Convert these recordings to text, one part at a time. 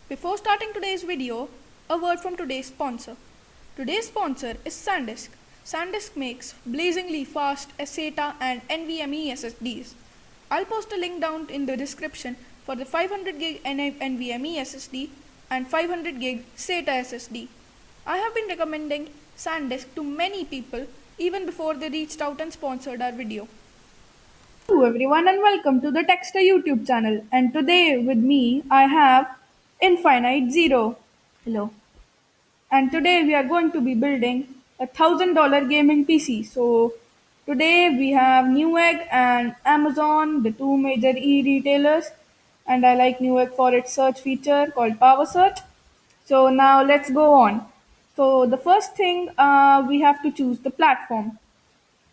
Before starting today's video, a word from today's sponsor. Today's sponsor is SanDisk. SanDisk makes blazingly fast SATA and NVMe SSDs. I'll post a link down in the description for the 500 gig NVMe SSD and 500 gig SATA SSD. I have been recommending SanDisk to many people even before they reached out and sponsored our video. Hello everyone and welcome to the Texter YouTube channel, and today with me I have Infinite Zero. Hello. And today we are going to be building $1,000 gaming PC. So today we have Newegg and Amazon, the two major e-retailers, and I like Newegg for its search feature called Power Search. So now let's go on. So the first thing we have to choose the platform.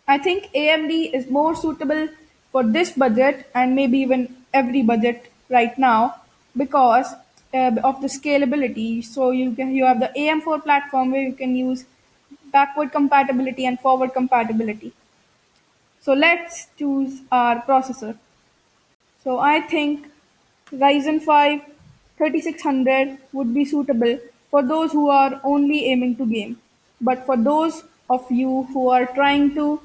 I think AMD is more suitable for this budget and maybe even every budget right now because of the scalability. So you have the AM4 platform where you can use backward compatibility and forward compatibility. So let's choose our processor. So I think Ryzen 5 3600 would be suitable for those who are only aiming to game. But for those of you who are trying to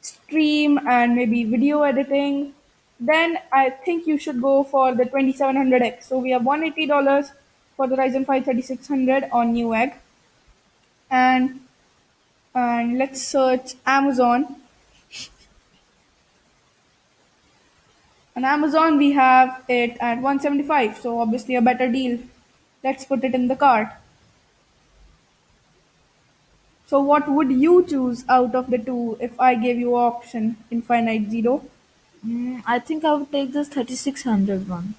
stream and maybe video editing, then I think you should go for the 2700X. So we have $180 for the Ryzen 5 3600 on Newegg. And, and let's search Amazon. On Amazon, we have it at 175, so obviously a better deal. Let's put it in the cart. So, what would you choose out of the two if I gave you option Infinite Zero? I think I would take this 3600 one.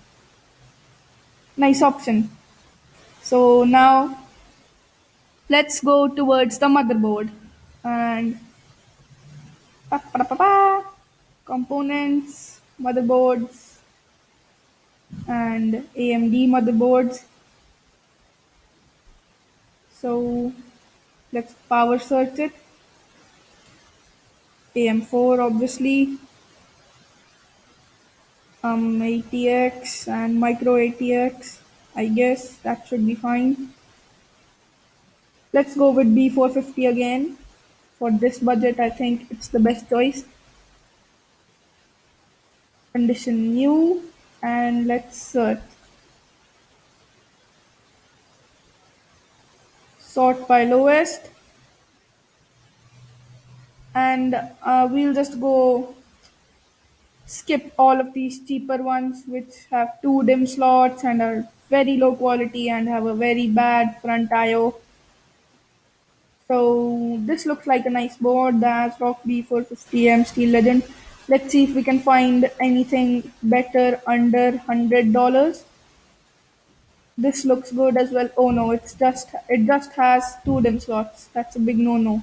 Nice option. So, now let's go towards the motherboard. And components, motherboards, and AMD motherboards. So, let's power search it. AM4 obviously, ATX and micro ATX. I guess that should be fine. Let's go with B450 again. For this budget, I think it's the best choice. Condition new, and let's search. Sort by lowest, and we'll just go skip all of these cheaper ones which have two DIMM slots and are very low quality and have a very bad front IO. So this looks like a nice board. The ASRock B450M Steel Legend. Let's see if we can find anything better under $100. This looks good as well. Oh no, it just has two DIMM slots. That's a big no-no.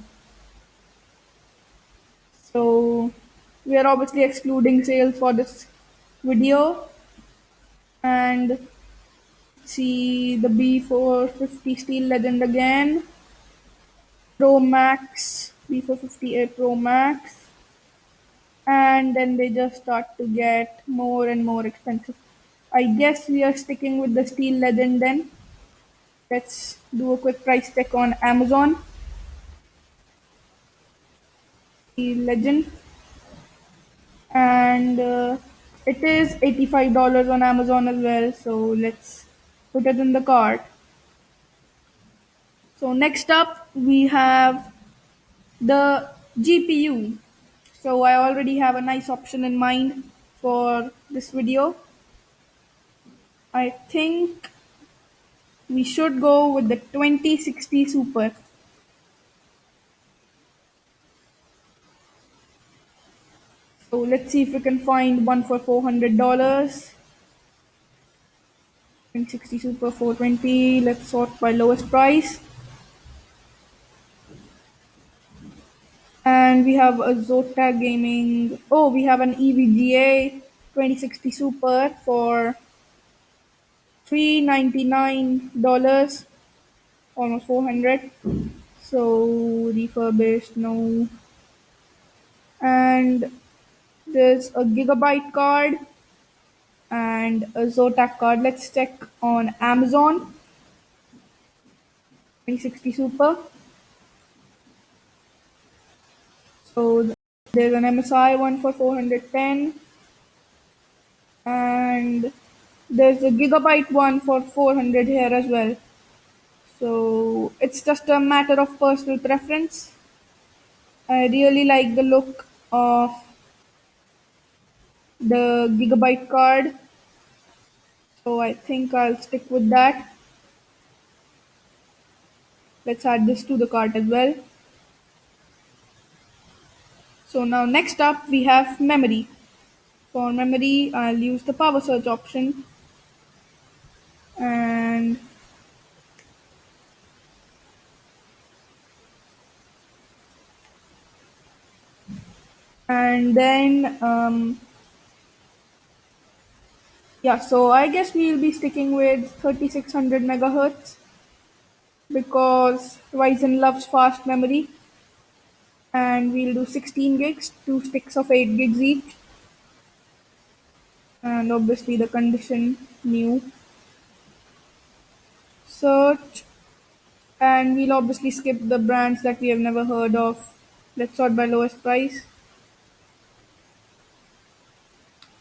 So we are obviously excluding sales for this video, and see the B450 Steel Legend again. Pro Max, B450A Pro Max, and then they just start to get more and more expensive. I guess we are sticking with the Steel Legend then. Let's do a quick price check on Amazon. Steel Legend, and it is $85 on Amazon as well. So let's put it in the cart. So next up we have the GPU. So I already have a nice option in mind for this video. I think we should go with the 2060 Super. So let's see if we can find one for $400. 2060 Super 420. Let's sort by lowest price. And we have a Zota Gaming. Oh, we have an EVGA 2060 Super for $399, almost 400. So refurbished, no. And there's a gigabyte card, and a Zotac card. Let's check on Amazon 2060 Super. So there's an MSI one for 410, and there's a Gigabyte one for 400 here as well. So it's just a matter of personal preference. I really like the look of the Gigabyte card, so I think I'll stick with that. Let's add this to the cart as well. So now next up we have memory. For memory, I'll use the power search option, and then yeah. So I guess we'll be sticking with 3600 megahertz because Ryzen loves fast memory, and we'll do 16 gigs, two sticks of 8 gigs each, and obviously the condition new search, and we'll obviously skip the brands that we have never heard of. Let's sort by lowest price.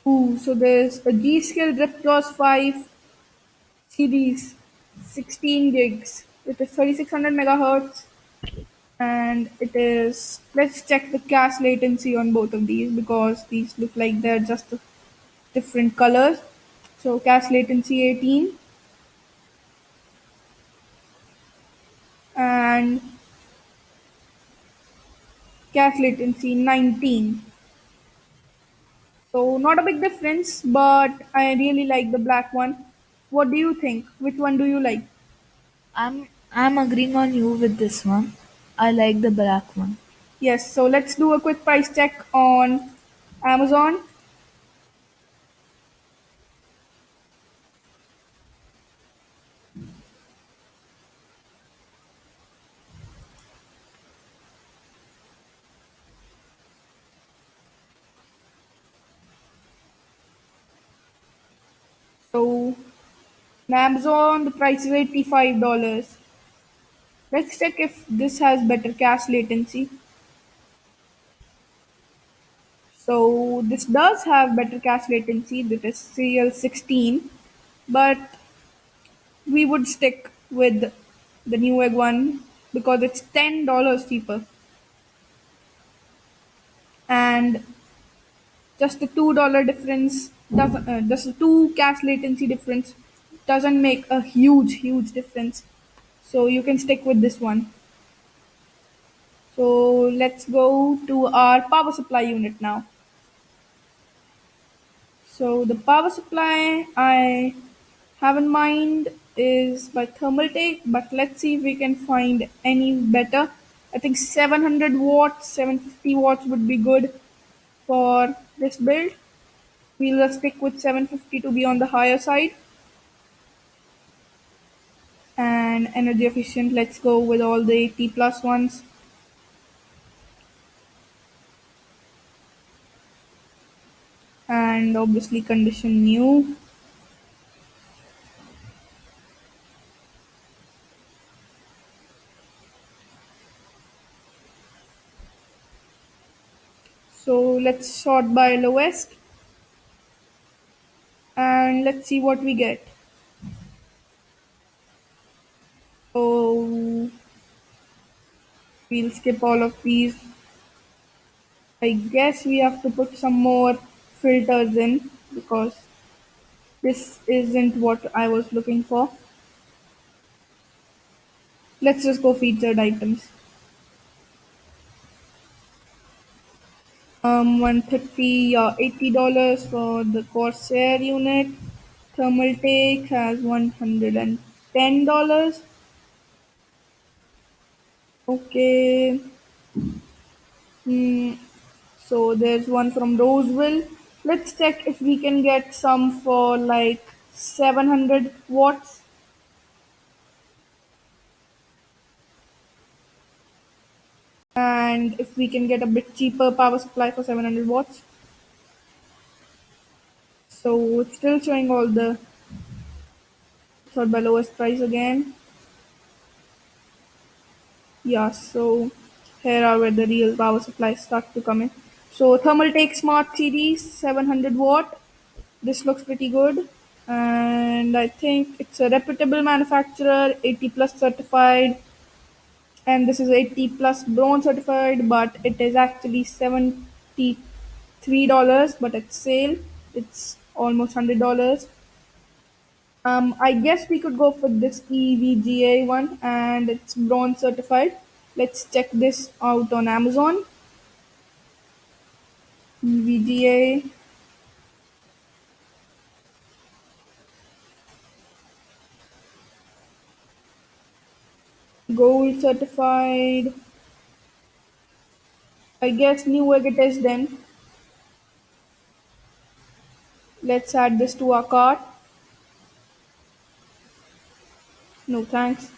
Ooh, so there's a G.SKILL Ripjaws 5 series, 16 gigs. It is 3600 megahertz, and it is. Let's check the cache latency on both of these because these look like they're just different colors. So cache latency 18 and cache latency 19. So not a big difference, but I really like the black one. What do you think? Which one do you like? I'm agreeing on you with this one. I like the black one. Yes, so let's do a quick price check on Amazon. So on Amazon the price is $85. Let's check if this has better cache latency. So this does have better cache latency, that is CL16, but we would stick with the Newegg one because it's $10 cheaper, and just the $2 difference doesn't just the two cache latency difference doesn't make a huge difference. So you can stick with this one. So let's go to our power supply unit now. So the power supply I have in mind is by Thermaltake, but let's see if we can find any better. I think 700 watts, 750 watts would be good for this build. We'll just stick with 750 to be on the higher side. And energy efficient, let's go with all the 80 plus ones. And obviously condition new. So let's sort by lowest and let's see what we get. So we'll skip all of these. I guess we have to put some more filters in because this isn't what I was looking for. Let's just go featured items. 130 or $80 for the Corsair unit. Thermal take has $110. Okay. Hmm. So there's one from Roseville. Let's check if we can get some for like 700 watts. And if we can get a bit cheaper power supply for 700 watts. So it's still showing all the sort by lowest price again. Yeah, so here are where the real power supplies start to come in. So Thermaltake Smart Series 700 watt. This looks pretty good. And I think it's a reputable manufacturer, 80 plus certified, and this is 80 plus bronze certified, but it is actually $73, but at sale it's almost $100. I guess we could go for this EVGA one, and it's bronze certified. Let's check this out on Amazon. EVGA gold certified. I guess new egg it is then. Let's add this to our cart. No thanks.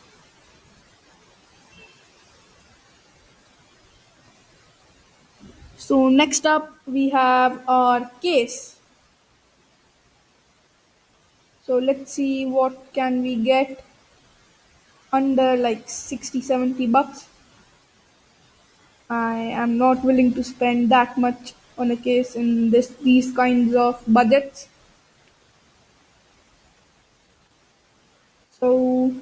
So next up we have our case. So let's see what can we get under like 60 70 bucks. I am not willing to spend that much on a case in these kinds of budgets. So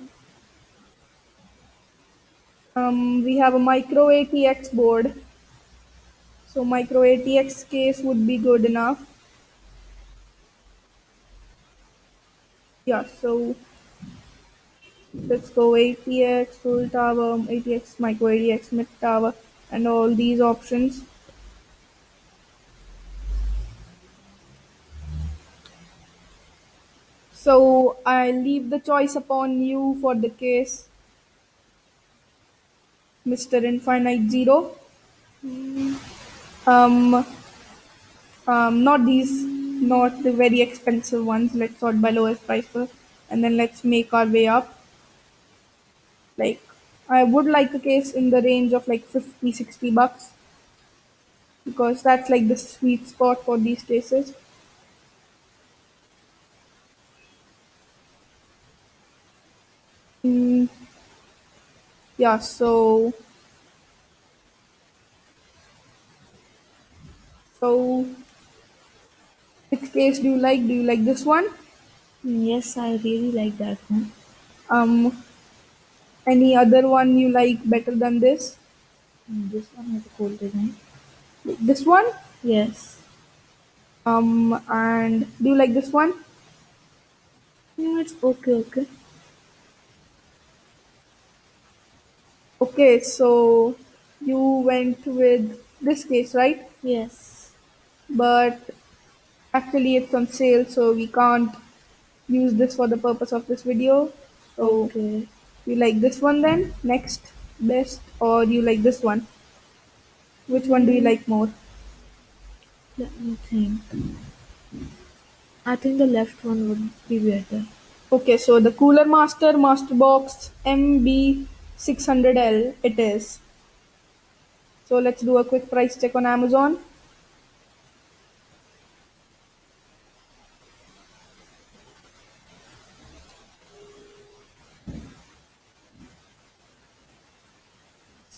we have a micro ATX board. So micro ATX case would be good enough. Yeah, so let's go ATX full tower, ATX micro ATX mid tower, and all these options. So I leave the choice upon you for the case, Mr. Infinite Zero. Um, not these, not the very expensive ones. Let's sort by lowest price first, and then let's make our way up. Like, I would like a case in the range of like 50, 60 bucks because that's like the sweet spot for these cases. Mm, yeah, so which case do you like? Do you like this one? Yes, I really like that one. Um, any other one you like better than this? This one has a cool design. This one? Yes. And do you like this one? It's okay, okay. Okay, so you went with this case, right? Yes. But actually it's on sale, so we can't use this for the purpose of this video. So Okay. you like this one then? Next best, or you like this one? Which one do you Hmm, like more? let me think. I think the left one would be better. Okay, so the Cooler Master Box MB600L it is. So let's do a quick price check on Amazon.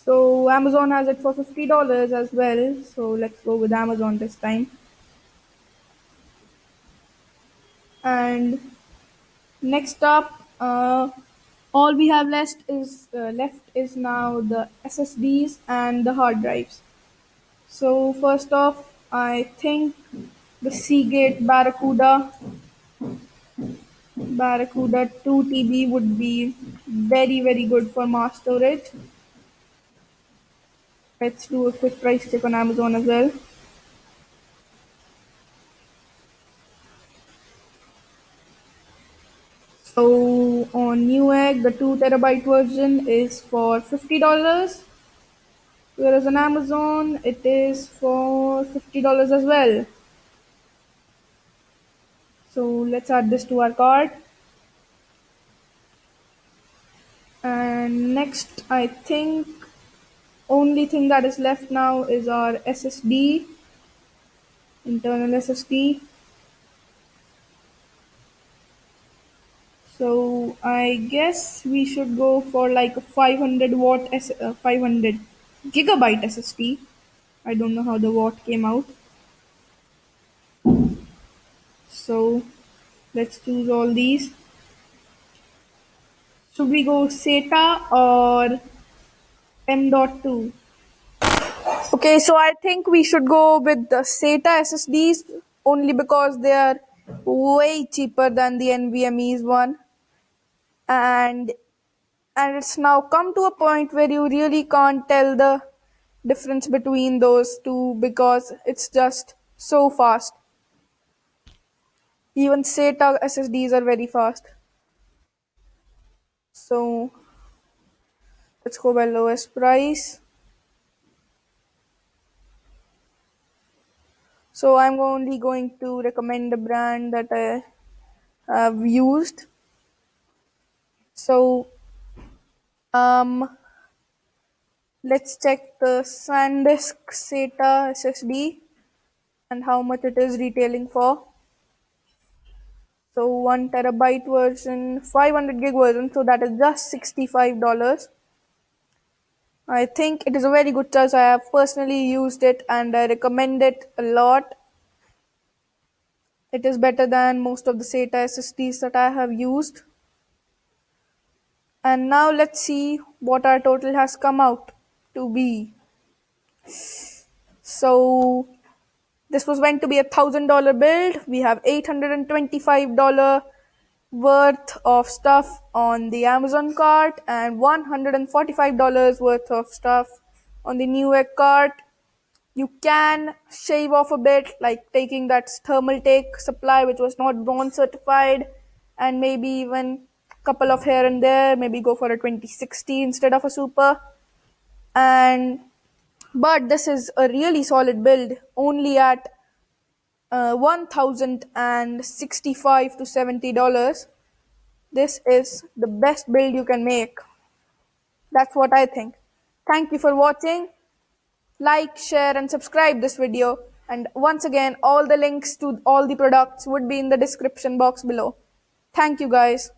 So Amazon has it for $50 as well. So let's go with Amazon this time. And next up, all we have left is now the SSDs and the hard drives. So first off, I think the Seagate Barracuda 2 TB would be very good for mass storage. Let's do a quick price check on Amazon as well. So on Newegg, the 2 terabyte version is for $50, whereas on Amazon it is for $50 as well. So let's add this to our cart. And next, I think only thing that is left now is our SSD, internal SSD. I guess we should go for like a 500 watt 500 gigabyte SSD. I don't know how the watt came out. So let's choose all these. Should we go SATA or M.2? Okay, so I think we should go with the SATA SSDs only because they are way cheaper than the NVMe's one, and it's now come to a point where you really can't tell the difference between those two because it's just so fast. Even SATA SSDs are very fast. So let's go by lowest price. So I'm only going to recommend a brand that I have used. So um, let's check the SanDisk SATA SSD and how much it is retailing for. So 1 terabyte version, 500 gig version, so that is just $65. I think it is a very good choice. I have personally used it and I recommend it a lot. It is better than most of the SATA SSDs that I have used. And now let's see what our total has come out to be. So this was meant to be $1,000 build. We have $825 worth of stuff on the Amazon cart and $145 worth of stuff on the Newegg cart. You can shave off a bit, like taking that thermal take supply which was not bronze certified, and maybe even a couple of here and there, maybe go for a 2060 instead of a super. And but this is a really solid build, only at 1,065 to $70. This is the best build you can make. That's what I think. Thank you for watching. Like, share, and subscribe this video. And once again, all the links to all the products would be in the description box below. Thank you guys.